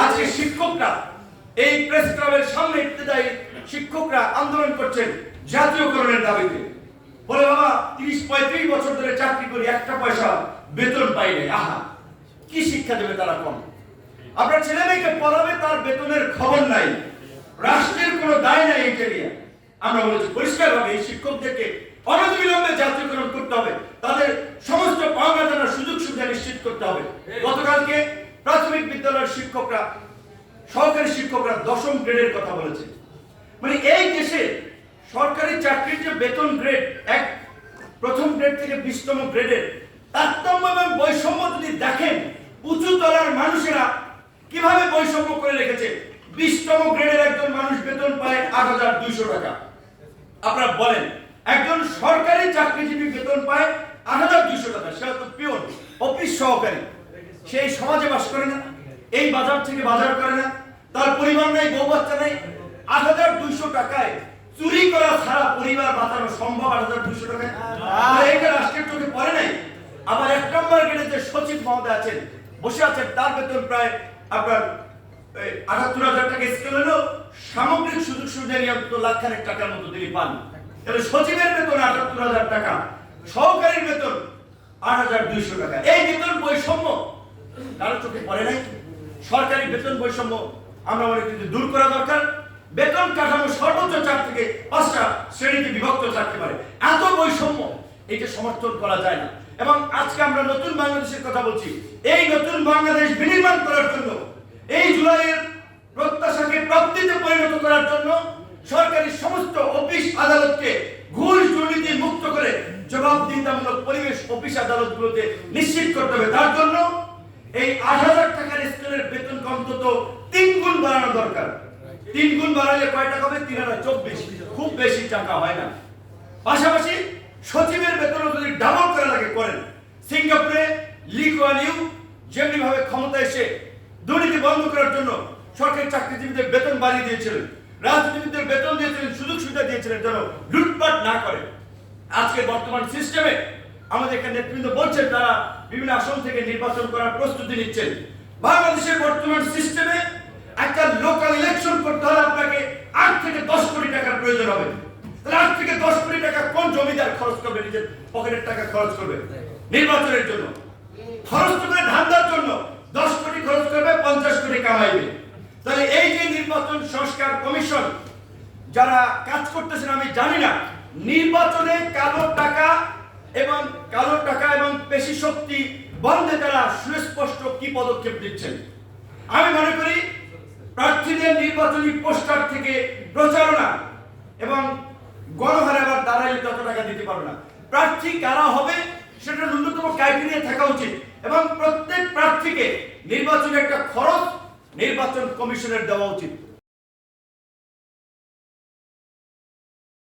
আজকে শিক্ষকরা এই প্রেস ক্লাবের সামনে ইবতেদায়ী শিক্ষকরা আন্দোলন করছেন জাতীয়করণের দাবিতে। বলে বাবা 30-35 বছর ধরে চাকরি করি, একটা পয়সা বেতন পাই নাই। আহা, কি শিক্ষা দেবে তারা? কম। আপনার ছেলে মেয়েকে পড়াবে, তার বেতনের খবর নাই, রাষ্ট্রের কোনো দায় নাই এটা নিয়ে। আমরা বলেছি পরিষ্কারভাবে এই শিক্ষকদেরকে অনতিবিলম্বে জাতীয়করণ করতে হবে, তাদের সমস্ত পাওনা দানার সুযোগ সুবিধা নিশ্চিত করতে হবে। গতকালকে প্রাথমিক বিদ্যালয়ের শিক্ষকরা, সহকারী শিক্ষকরা 10ম গ্রেডের কথা বলেছে। মানে এই দেশে সরকারি চাকরির যে বেতন গ্রেড, প্রথম গ্রেড থেকে 20তম গ্রেডের তারতম্য এবং বৈষম্য যদি দেখেন, উঁচু তলার মানুষেরা কিভাবে বৈষম্য করে রেখেছে। 20তম গ্রেডের একজন মানুষ বেতন পায় ৮,২০০ টাকা। আপনারা বলেন, একজন সরকারি চাকরিজীবী বেতন পায় ৮,২০০ টাকা, সে তো পিওন, অফিস সহকারী। সেই সমাজে বাস করে না, এই বাজার থেকে বাজার করে না, তার পরিবার নাই, বউ বাচ্চা নাই। ৮,২০০ টাকায় চুরি করা ছাড়া পরিবার বাঁচানো সম্ভব? ৮,২০০ টাকায় এটা রাষ্ট্রের চোখে পড়ে নাই। আবার 1 নম্বর গ্রেডে যে সচিব মহোদয় আছেন, বসে আছেন, তার বেতন প্রায় আপনার ৭৮,০০০ টাকা। স্কেল হলো সামগ্রিক সুযোগ সুবিধা নিয়ে লাখ-খানেক টাকার মতো তিনি পান। তাহলে সচিবের বেতন ৭৮,০০০ টাকা, সহকারীর বেতন ৮,২০০ টাকা। এই বেতন বৈষম্য কারো চোখে পড়ে নাই? সরকারি বেতন বৈষম্য আমরা মনে করি দূর করা দরকার। বেতন কাঠামো সর্বোচ্চ 4 থেকে 5টা শ্রেণীতে বিভক্ত থাকতে পারে। এত বৈষম্য এটা সমর্থন করা যায় না। এবং আজকে আমরা নতুন বাংলাদেশের কথা বলছি। এই নতুন বাংলাদেশ বিনির্মাণ করার জন্য, এই জুলাইয়ের প্রত্যাশাকে প্রাপ্তিতে পরিণত করার জন্য সরকারি সমস্ত অফিস আদালতকে ঘুষ দুর্নীতি মুক্ত করে জবাবদিহিতামূলক পরিবেশ অফিস আদালতগুলোতে নিশ্চিত করতে হবে। তার জন্য এই ৮,০০০ টাকার স্কেলের বেতন অন্তত 3 গুণ বাড়ানো দরকার। 3 গুণ বাড়ালে কয় টাকা হবে? ৩,২৪। খুব বেশি টাকা হয় না। পাশাপাশি সচিবের বেতন যদি ডাবল করা লাগে করেন। সিঙ্গাপুরে লি কুয়ান ইউ যেমনি ভাবে ক্ষমতা এসে দুর্নীতি বন্ধ করার জন্য সরকারি চাকরিজীবীদের বেতন বাড়িয়ে দিয়েছিলেন, রাজনীতিবিদদের বেতন দিয়েছিলেন, সুযোগ সুবিধা দিয়েছিলেন যেন লুটপাট না করে। আজকে বর্তমান সিস্টেমে আমাদের এখানে নেতৃবৃন্দ বলছেন তারা বিভিন্ন আসন থেকে নির্বাচন করার প্রস্তুতি নিচ্ছেন। বাংলাদেশের বর্তমান সিস্টেমে একটা লোকাল ইলেকশন করতে হলে আপনাকে 8 থেকে 10 কোটি টাকার প্রয়োজন হবে। তাহলে 8 থেকে 10 কোটি টাকা কোন জমিদার খরচ করবে? নিজের পকেটের টাকা খরচ করবে নির্বাচনের জন্য, খরচ করবে ধান্দার জন্য। 10 কোটি খরচ করবে, 50 কোটি কামাইবে। তাহলে এই যে নির্বাচন সংস্কার কমিশন যারা কাজ করতেছেন, আমি জানি না নির্বাচনে কালো টাকা এবং পেশি শক্তি বন্ধে তারা সুস্পষ্ট কি পদক্ষেপ দিচ্ছেন। আমি মনে করি প্রার্থীদের নির্বাচনী পোস্টার থেকে প্রচারণা এবং গণহারে আবার দাঁড়াইলে তত টাকা দিতে পারবে না। প্রার্থী কারা হবে সেটা ন্যূনতম ক্রাইটেরিয়া থাকা উচিত এবং প্রত্যেক প্রার্থীকে নির্বাচনের একটা খরচ নির্বাচন কমিশনের দেওয়া উচিত।